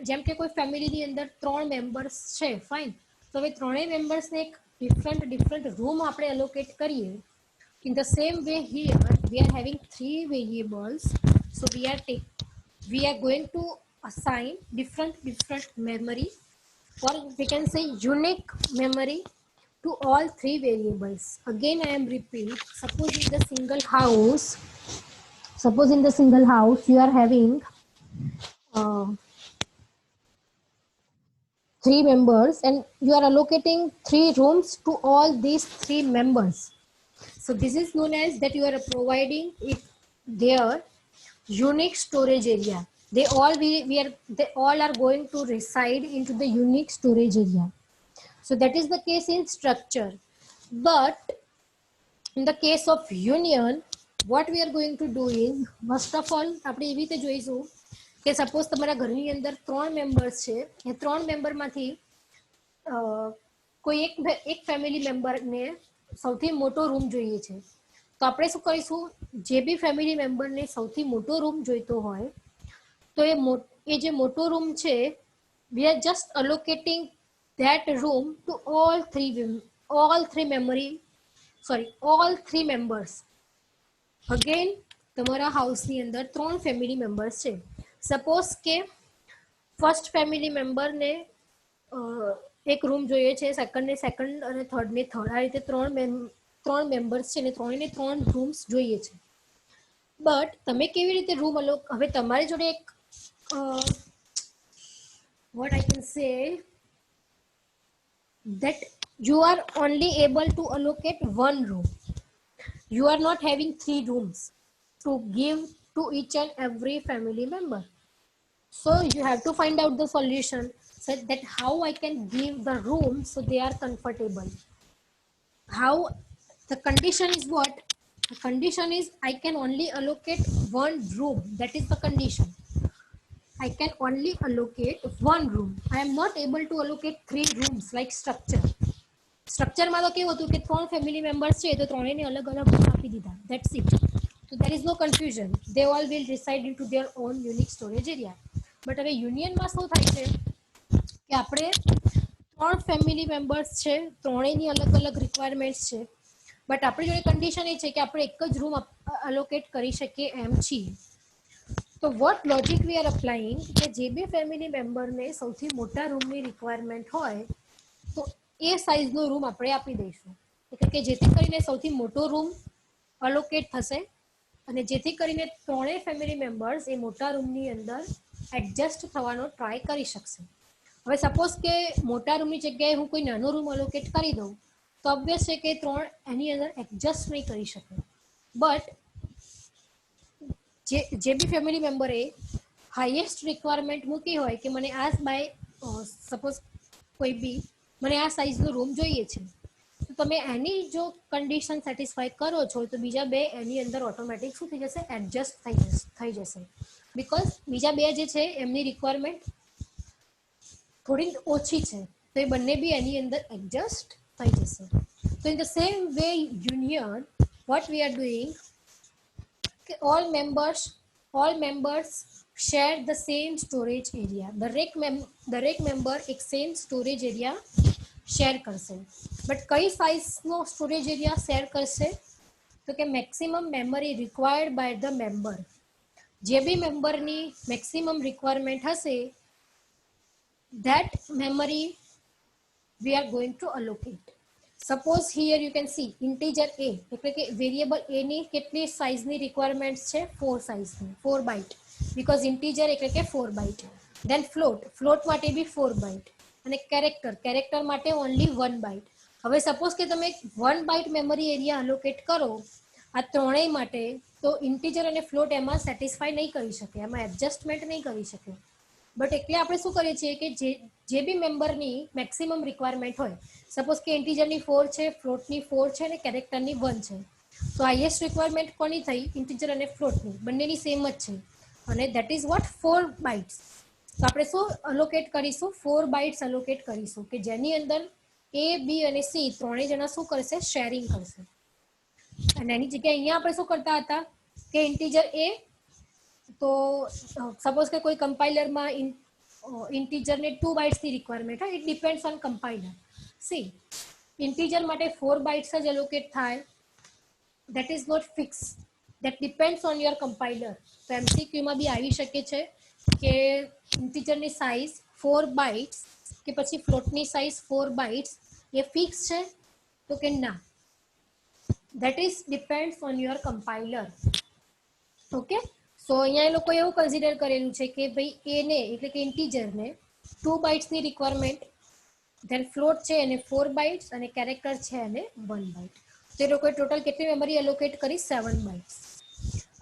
જેમ કે કોઈ ફેમિલીની અંદર 3 મેમ્બર્સ છે, ફાઇન, તો હવે ત્રણેય મેમ્બર્સને એક ડિફરન્ટ રૂમ આપણે એલોકેટ કરીએ. In the same way here, we are having 3 variables. So we are going to assign different memory, or we can say unique memory, to all three variables. Again, I am repeat. Suppose in the single house you are having uh, three members, and you are allocating three rooms to all these three members. So this is known as that you are providing it their unique storage area. They all are going to reside into the unique storage area. So that is the case in structure. But in the case of union, what we are going to do is, first of all, આપણે એવી રીતે જોઈશું કે suppose તમારા ઘરની અંદર 3 members છે, એ 3 મેમ્બરમાંથી કોઈ એક ફેમિલી મેમ્બરને સૌથી મોટો રૂમ જોઈએ છે. તો આપણે શું કરીશું, જે બી ફેમિલી મેમ્બરને સૌથી મોટો રૂમ જોઈતો હોય, તો એ જે મોટો રૂમ છે, we are just allocating that room to all three members. Again, તમારા હાઉસની અંદર 3 ફેમિલી મેમ્બર્સ છે. સપોઝ કે ફર્સ્ટ ફેમિલી મેમ્બરને એક રૂમ જોઈએ છે, સેકન્ડને સેકન્ડ અને થર્ડને થર્ડ, આ રીતે ત્રણ મેમ્બર્સ છે ને ત્રણેયને 3 રૂમ્સ જોઈએ છે. બટ તમે કેવી રીતે રૂમ હવે તમારી જોડે એક what I can say, that you are only able to allocate one room. You are not having 3 rooms to give to each and every family member. So you have to find out the solution, so that how I can give the room so they are comfortable. How? The condition is what? The condition is I can only allocate one room. That is the condition. I can only allocate one room. I am not able to allocate 3 rooms like structure. સ્ટ્રક્ચરમાં તો કેવું હતું કે 3 family members છે, તો ત્રણેયને અલગ અલગ room આપી દીધા. That's it. So there is no confusion. They all will reside into their own unique storage area. But હવે યુનિયનમાં શું થાય છે કે આપણે 3 ફેમિલી મેમ્બર્સ છે, ત્રણેયની અલગ અલગ રિક્વાયરમેન્ટ્સ છે, બટ આપણી જોડે કન્ડિશન એ છે કે આપણે એક જ રૂમ અલોકેટ કરી શકીએ એમ છીએ. તો what logic we are applying, કે જે બી ફેમિલી મેમ્બરને સૌથી મોટા રૂમની રિક્વાયરમેન્ટ હોય, તો એ સાઇઝનો રૂમ આપણે આપી દઈશું. એટલે કે જેથી કરીને સૌથી મોટો રૂમ અલોકેટ થશે, અને જેથી કરીને ત્રણેય ફેમિલી મેમ્બર્સ એ મોટા રૂમની અંદર એડજસ્ટ થવાનો ટ્રાય કરી શકશે. હવે સપોઝ કે મોટા રૂમની જગ્યાએ હું કોઈ નાનો રૂમ અલોકેટ કરી દઉં, તો ઓબ્વિયસ છે કે 3 એની અંદર એડજસ્ટ નહીં કરી શકે. બટ જે બી ફેમિલી મેમ્બરે હાઈએસ્ટ રિક્વાયરમેન્ટ મૂકી હોય કે મને આ સપોઝ કોઈ બી મને આ સાઇઝનો રૂમ જોઈએ છે, તો તમે એની જો કન્ડિશન સેટિસ્ફાઈ કરો છો, તો બીજા બે એની અંદર ઓટોમેટિક શું થઈ જશે, એડજસ્ટ થઈ જશે. બિકોઝ બીજા બે જે છે એમની રિક્વાયરમેન્ટ થોડી ઓછી છે, તો એ બંને બી એની અંદર એડજસ્ટ થઈ જશે. તો in the same way union, what we are doing, કે all members share the same storage area. દરેક મેમ્બર એક સેમ સ્ટોરેજ એરિયા શેર કરશે. બટ કઈ સાઇઝનો સ્ટોરેજ એરિયા શેર કરશે, તો કે maximum memory required by the member. જે બી મેમ્બરની મેક્સિમમ રિક્વાયરમેન્ટ હશે, that memory we are going to allocate. Suppose here you can see integer a, એટલે કે વેરિયેબલ a ની કેટલી સાઇઝની રિક્વાયરમેન્ટ્સ છે, 4 સાઇઝની, 4 બાઇટ, બીકોઝ ઇન્ટીજર એટલે કે 4 બાઇટ. દેન ફ્લોટ માટે બી 4 બાઇટ, અને કેરેક્ટર માટે ઓનલી 1 બાઇટ. હવે સપોઝ કે તમે 1 બાઇટ મેમરી એરિયા અલોકેટ કરો આ ત્રણેય માટે, તો ઇન્ટીજર અને ફ્લોટ એમાં સેટિસ્ફાઈ નહીં કરી શકે, એમાં એડજસ્ટમેન્ટ નહીં કરી શકે. બટ એટલે આપણે શું કરીએ છીએ કે જે બી મેમ્બરની મેક્સિમમ રિક્વાયરમેન્ટ હોય, સપોઝ કે ઇન્ટીજરની 4 છે, ફ્લોટની 4 છે, અને કેરેક્ટરની 1 છે, તો હાઈએસ્ટ રિક્વાયરમેન્ટ કોની થઈ, ઇન્ટીજર અને ફ્લોટની, બંનેની સેમ જ છે, અને દેટ ઇઝ વોટ 4 બાઇટ્સ. તો આપણે શું અલોકેટ કરીશું, 4 બાઇટ્સ અલોકેટ કરીશું, કે જેની અંદર એ, બી અને સી ત્રણેય જણા શું કરશે, શેરિંગ કરશે. અને એની જગ્યાએ અહીંયા આપણે શું કરતા હતા કે ઇન્ટીજર એ, તો સપોઝ કે કોઈ કમ્પાઇલરમાં ઇન્ટીજરને 2 બાઇટ્સની રિક્વાયરમેન્ટ હોય, it depends on compiler. C integer માટે 4 બાઇટ્સ જ એલોકેટ થાય, that is not fix, that depends on your compiler. તો એમસીક્યુમાં બી આવી શકે છે કે ઇન્ટીજરની સાઇઝ 4 બાઇટ્સ કે પછી ફ્લોટની સાઇઝ 4 બાઇટ્સ એ ફિક્સ છે? તો કે ના, that is depends on your compiler. Okay, so અહીંયા એ લોકો એવું કન્સિડર કરેલું છે કે ભાઈ એને એટલે કે ઇન્ટીજરને 2 બાઇટ્સની રિક્વાયરમેન્ટ, ધેન ફ્લોટ છે એને 4 બાઇટ્સ અને કેરેક્ટર છે એને 1 બાઇટ. તો એ લોકોએ ટોટલ કેટલી મેમરી એલોકેટ કરી? 7 બાઇટ્સ.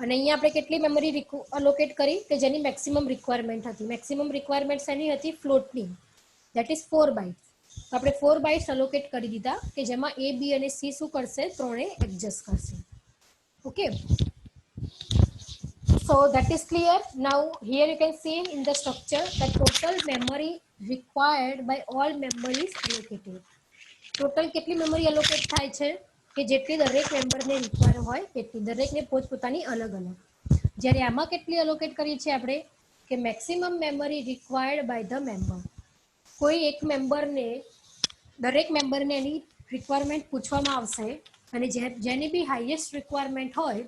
અને અહીંયા આપણે કેટલી મેમરી એલોકેટ કરી કે જેની મેક્સિમમ રિક્વાયરમેન્ટ હતી? મેક્સિમમ રિક્વાયરમેન્ટ એની હતી ફ્લોટની, ધેટ ઇઝ 4 બાઇટ્સ. તો આપણે 4 બાઇટ્સ એલોકેટ કરી દીધા કે જેમાં A, B અને C શું કરશે? ત્રણે એડજસ્ટ કરશે. Okay, so that is clear. Now here you can see in the structure that total memory required by all member is allocated. Total કેટલી મેમરી એલોકેટ થાય છે કે જેટલી દરેક મેમ્બરને રિક્વાયર હોય એટલી, દરેકને પોતપોતાની અલગ અલગ. જ્યારે આમાં કેટલી એલોકેટ કરી છે આપણે કે maximum memory required by the member. કોઈ એક મેમ્બરને, દરેક મેમ્બરને એની રિક્વાયરમેન્ટ પૂછવામાં આવશે અને જેની બી હાઈએસ્ટ રિક્વાયરમેન્ટ હોય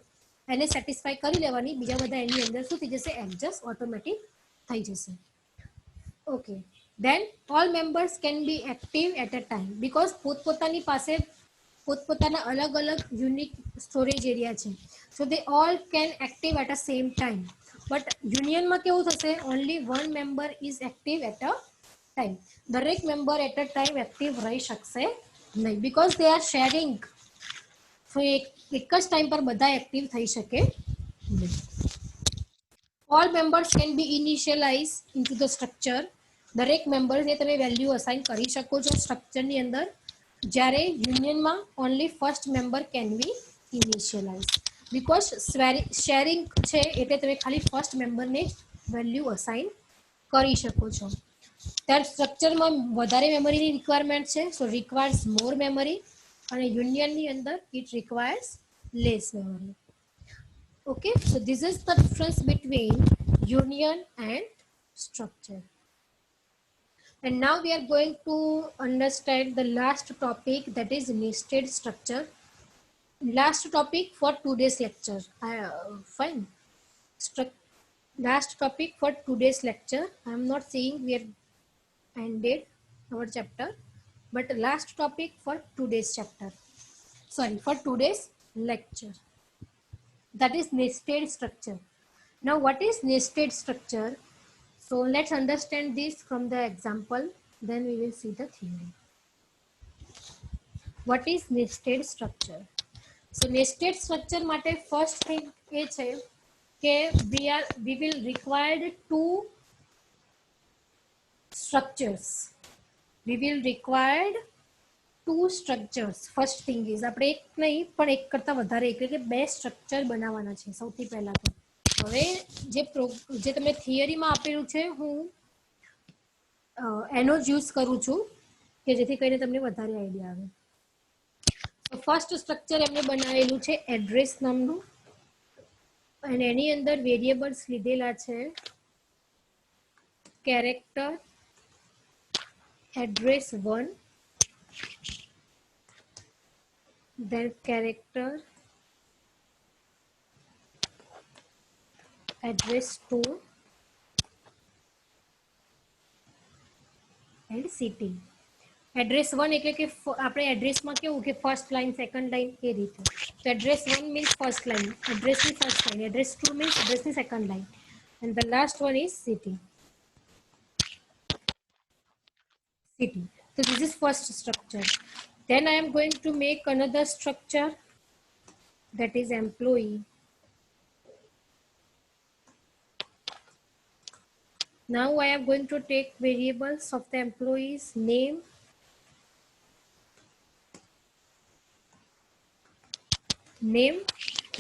એને સેટિસ્ફાઈ કરી લેવાની, બીજા બધા એની અંદર શું થઈ જશે? એડજસ્ટ ઓટોમેટિક થઈ જશે. Okay, then all members can be active at a time because પોતપોતાની પાસે પોતપોતાના અલગ અલગ યુનિક સ્ટોરેજ એરિયા છે. So they all can active at a same time. But યુનિયનમાં કેવું થશે? only one member is active at a time. દરેક member at a time active રહી શકશે નહીં, બીકોઝ દે આર શેરિંગ. તો એક જ ટાઈમ પર બધા એક્ટિવ થઈ શકે નહીં. all members can be initialized into the structure. દરેક મેમ્બર્સને તમે વેલ્યુ અસાઇન કરી શકો છો સ્ટ્રક્ચરની અંદર. જ્યારે યુનિયનમાં only first member can be initialize, because sharing છે એટલે તમે ખાલી ફર્સ્ટ મેમ્બરને વેલ્યુ અસાઇન કરી શકો છો. ત્યારે સ્ટ્રક્ચરમાં વધારે મેમરીની રિક્વાયરમેન્ટ છે, સો રિક્વાયર્સ મોર મેમરી, અને યુનિયનની અંદર it requires less memory. Okay, so this is the difference between union and structure. And now we are going to understand the last topic, that is nested structure. Last topic for today's lecture. Fine. Last topic for today's lecture. I am not saying we have ended our chapter, but last topic for today's chapter. Sorry, for today's lecture. That is nested structure. Now what is nested structure? So let's understand this from the example, then we will see the theory. What is nested structure? So nested structure માટે first thing એ છે કે we will require two structures. We will require two structures. First thing is આપણે એક નહીં પણ એક કરતા વધારે એટલે કે બે સ્ટ્રક્ચર બનાવવાના છે સૌથી પહેલા તો. હવે જે તમે થિયરીમાં આપેલું છે હું એનો જ યુઝ કરું છું કે જેથી કરીને તમને વધારે આઈડિયા આવે. તો ફર્સ્ટ સ્ટ્રક્ચર એમને બનાવેલું છે એડ્રેસ નામનું, અને એની અંદર વેરિયેબલ્સ લીધેલા છે character, address 1, then character, address 2 and city. Address 1 એટલે કે આપણે એડ્રેસમાં કેવું કે ફર્સ્ટ લાઈન સેકન્ડ લાઈન એ રીતે. તો એડ્રેસ 1 મીન્સ ફર્સ્ટ લાઈન, એડ્રેસની ફર્સ્ટ લાઈન. એડ્રેસ 2 મીન્સ એડ્રેસની second line, and the last one is city. So this is first structure. Then I am going to make another structure, that is employee. Now I am going to take variables of the employee's name,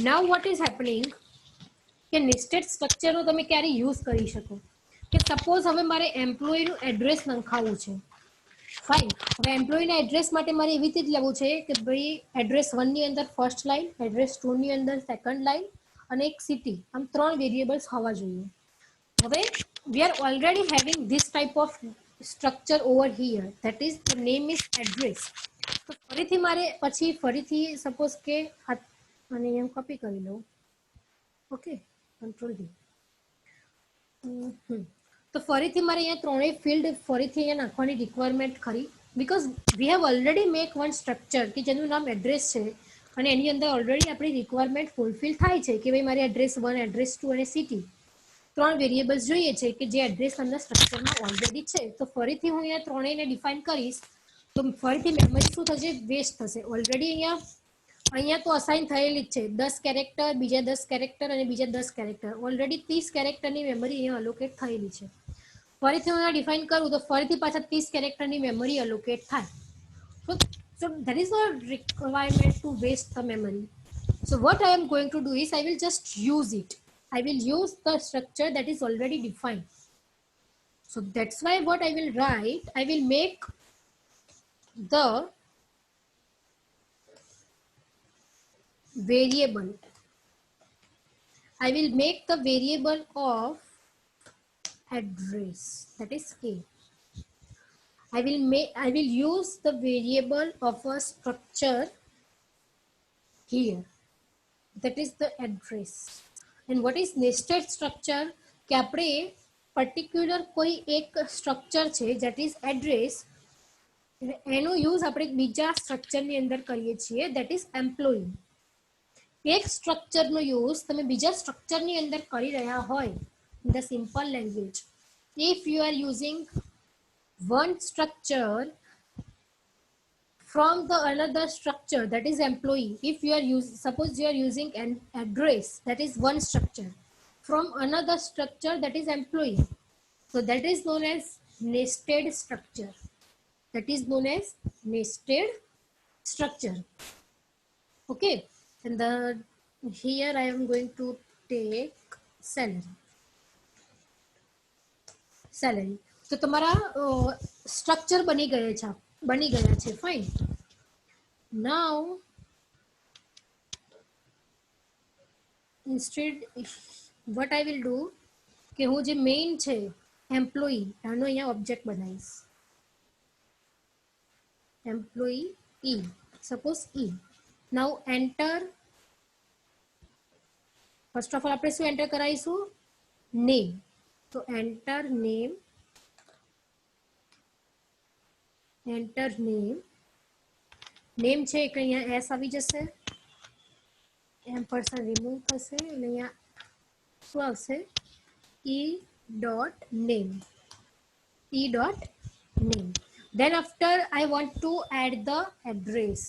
Now what is happening કે nested structure નો તમે ક્યારે use કરી શકો કે suppose હવે મારે એમ્પ્લોયીનું address નખાવવું છે. Fine, હવે એમ્પ્લોયીના એડ્રેસ માટે મારે એવી રીતે જ લેવું છે કે ભાઈ એડ્રેસ 1 ની અંદર ફર્સ્ટ લાઈન, એડ્રેસ 2 ની અંદર સેકન્ડ લાઈન અને એક સિટી, આમ 3 વેરિયેબલ્સ હોવા જોઈએ. હવે we are already having this type of structure over here, that is the name is address. તો ફરીથી મારે પછી ફરીથી સપોઝ કે અને એમ કોપી કરી લઉં. Okay, control D. તો ફરીથી મારે અહીંયા ત્રણેય ફિલ્ડ ફરીથી અહીંયા નાખવાની રિક્વાયરમેન્ટ ખરી, because we have already make one structure કે જેનું નામ એડ્રેસ છે, અને એની અંદર ઓલરેડી આપણી રિક્વાયરમેન્ટ ફૂલફિલ થાય છે કે ભાઈ મારે એડ્રેસ 1, એડ્રેસ 2 અને સિટી ત્રણ વેરિયેબલ્સ જોઈએ છે કે જે એડ્રેસ નામના સ્ટ્રક્ચરમાં ઓલરેડી છે. તો ફરીથી હું અહીંયા ત્રણેયને ડિફાઇન કરીશ તો ફરીથી મેમરી શું થશે, વેસ્ટ થશે. ઓલરેડી અહીંયા તો અસાઇન થયેલી જ છે 10 કેરેક્ટર, બીજા 10 કેરેક્ટર અને બીજા 10 કેરેક્ટર, ઓલરેડી 30 કેરેક્ટરની મેમરી અહીંયા અલોકેટ થયેલી છે. ફરીથી હું અહીંયા ડિફાઇન કરું તો ફરીથી પાછા 30 કેરેક્ટરની મેમરી અલોકેટ થાય. So there is no requirement to waste the memory. So what I am going to do is I will just use it. I will use the structure that is already defined. So that's why what I will write, I will make the variable. I will make the variable of address, that is A. I will use the variable of a structure here, that is the address. And what is nested structure? કે આપણે particular કોઈ એક structure છે that is address, એનો use આપણે બીજા સ્ટ્રક્ચરની અંદર કરીએ છીએ, that is employee. એક સ્ટ્રક્ચરનો યુઝ તમે બીજા સ્ટ્રક્ચરની અંદર કરી રહ્યા હોય, in the simple language, if you are using one structure from the another structure, that is employee, if you are suppose you are using an address, that is one structure, from another structure, that is employee, so that is known as nested structure. That is known as nested structure. Okay, and here I am going to take salary. તો તમારા structure બની ગયા છે, fine. Now instead what I will do કે હું જે main છે employee, આનો અહીંયા ઓબ્જેક્ટ બનાવીશ, employee E, suppose E. Now enter, first of all આપણે શું એન્ટર કરાવીશું, નેમ. તો એન્ટર નેમ, એન્ટર નેમ છે એટલે અહીંયા એસ આવી જશે, એમ્પરસન રિમૂવ થશે એટલે અહીંયા શું આવશે, e.name. Then after I want to add the address.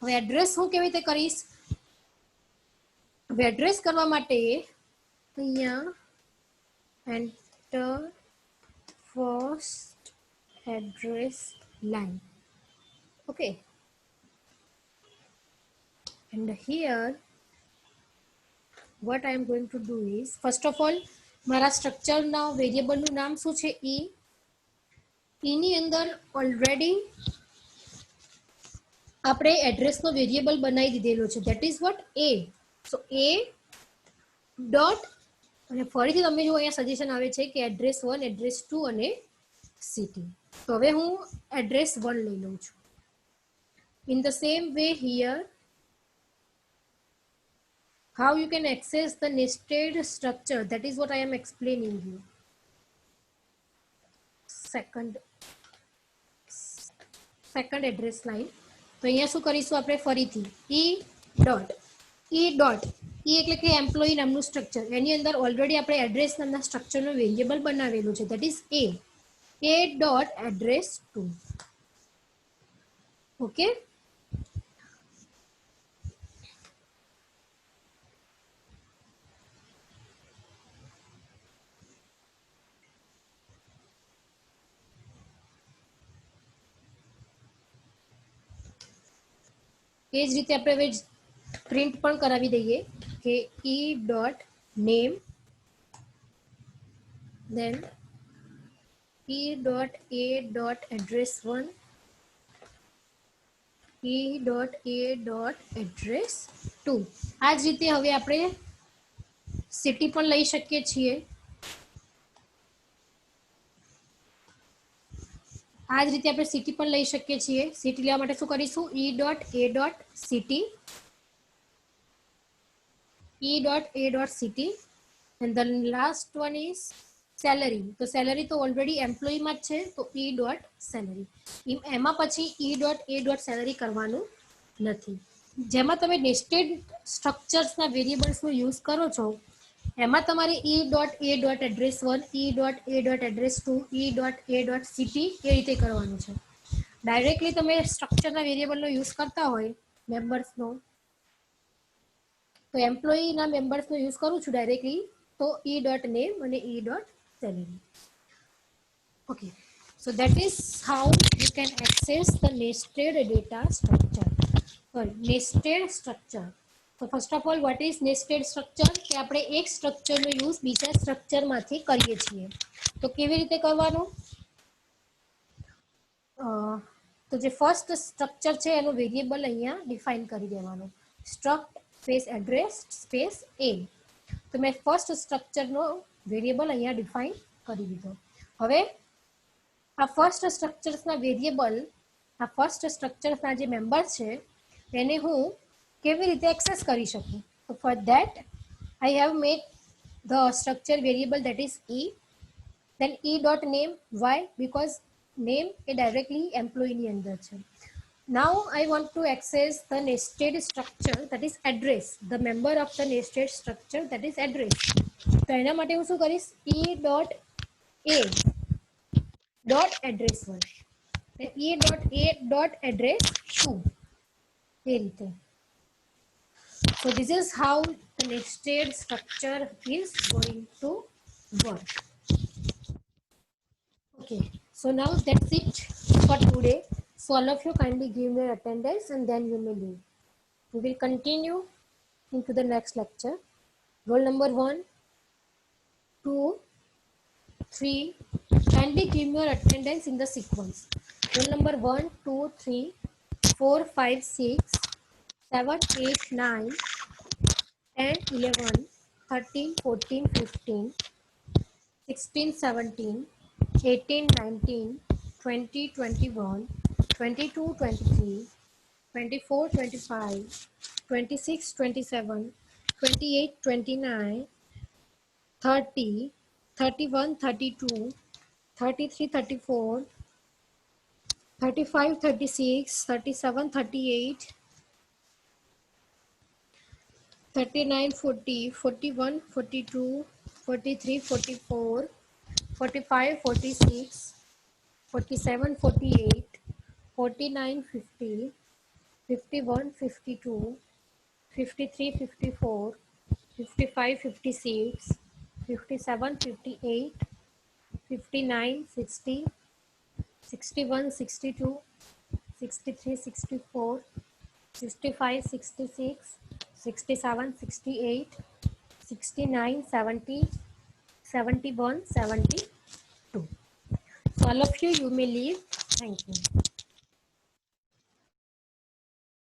હવે એડ્રેસ હું કેવી રીતે કરીશ, હવે એડ્રેસ કરવા માટે અહીંયા enter first address line. Okay, and here what I am going to do is, first of all મારા સ્ટ્રક્ચરના વેરિયેબલનું નામ શું છે, E. ની અંદર ઓલરેડી આપણે એડ્રેસનો વેરિયેબલ બનાવી દીધેલો છે, that is what A. So A dot, અને ફરીથી તમે જો અહીંયા સજેશન આવે છે કે એડ્રેસ 1, એડ્રેસ 2 અને સિટી. તો હવે હું એડ્રેસ 1 લઈ લઉં છું. In the same way here, how you can access the nested structure, that is what I am explaining you. Second address line. તો અહીંયા શું કરીશું આપણે ફરીથી E ડોટ એટલે કે એમ્પ્લોયી નામનું સ્ટ્રક્ચર, એની અંદર ઓલરેડી આપણે એડ્રેસ નામના સ્ટ્રક્ચરનું વેરિયેબલ બનાવેલું છે, that is A dot address 2. Okay, એ જ રીતે આપણે હવે પ્રિન્ટ પણ કરાવી દઈએ કે e.name, then e.a.address1, e.a.address2. આ જ રીતે હવે આપણે સિટી પણ લઈ શકીએ છીએ. આ જ રીતે આપણે સિટી પણ લઈ શકીએ છીએ. સિટી લેવા માટે શું કરીશું, e.a.city, e.a.ct and the last one is salary. તો salary તો already employee માં જ છે તો e.salary. એમાં પછી e.a.salary કરવાનું નથી. જેમાં તમે nested structures ના variables નો યુઝ કરો છો એમાં તમારે e.a.address1 e.a.address2 e.a.ct એ રીતે કરવાનું છે. ડાયરેક્ટલી તમે સ્ટ્રક્ચરના વેરિયેબલનો યુઝ કરતા હોય મેમ્બર્સનો તો એમ્પ્લોયીના મેમ્બર્સનો યુઝ કરું છું ડાયરેક્ટલી તો e.name અને e.salary. Okay, so that is how you can access the nested data structure. Sorry, nested structure. So first of all, what is nested structure? કે આપણે એક સ્ટ્રક્ચરનો યુઝ બીજા સ્ટ્રક્ચરમાંથી કરીએ છીએ. તો કેવી રીતે કરવાનું? તો જે ફર્સ્ટ સ્ટ્રક્ચર છે એનો વેરિયેબલ અહીંયા ડિફાઇન કરી દેવાનો. સ્ટ્રક્ટ સ્પેસ એડ્રેસ સ્પેસ એ. તો મેં ફર્સ્ટ સ્ટ્રક્ચરનો વેરિયેબલ અહીંયા ડિફાઇન કરી દીધો. હવે આ ફર્સ્ટ સ્ટ્રક્ચર્સના વેરિયેબલ આ ફર્સ્ટ સ્ટ્રક્ચર્સના જે મેમ્બર છે એને હું કેવી રીતે એક્સેસ કરી શકું? તો for that I have made the structure variable that is e, then e.name. Why? Because name A directly employee ની અંદર છે. Now I want to access the nested structure that is address, the member of the nested structure that is address. તો એના માટે હું શું કરીશ? e.a.address1 e.a.address2 એ રીતે. So this is how the nested structure is going to work. Okay, so now that's it for today. So all of you kindly give me your attendance and then you may leave. We will continue into the next lecture. Roll number 1, 2, 3. Kindly give me your attendance in the sequence. Roll number 1, 2, 3, 4, 5, 6, 7, 8, 9, 10, 11, 13, 14, 15, 16, 17, 18, 19, 20, 21, 22, 23, 24, 25, 26, 27, 28, 29, 30, 31, 32, 33, 34, 35, 36, 37, 38, 39, 40, 41, 42, 43, 44, 45, 46, 47, 48, 49, 50, 51, 52, 53, 54, 55, 56, 57, 58, 59, 60, 61, 62, 63, 64, 65, 66, 67, 68, 69, 70, 71, 72. So all of you may leave. Thank you.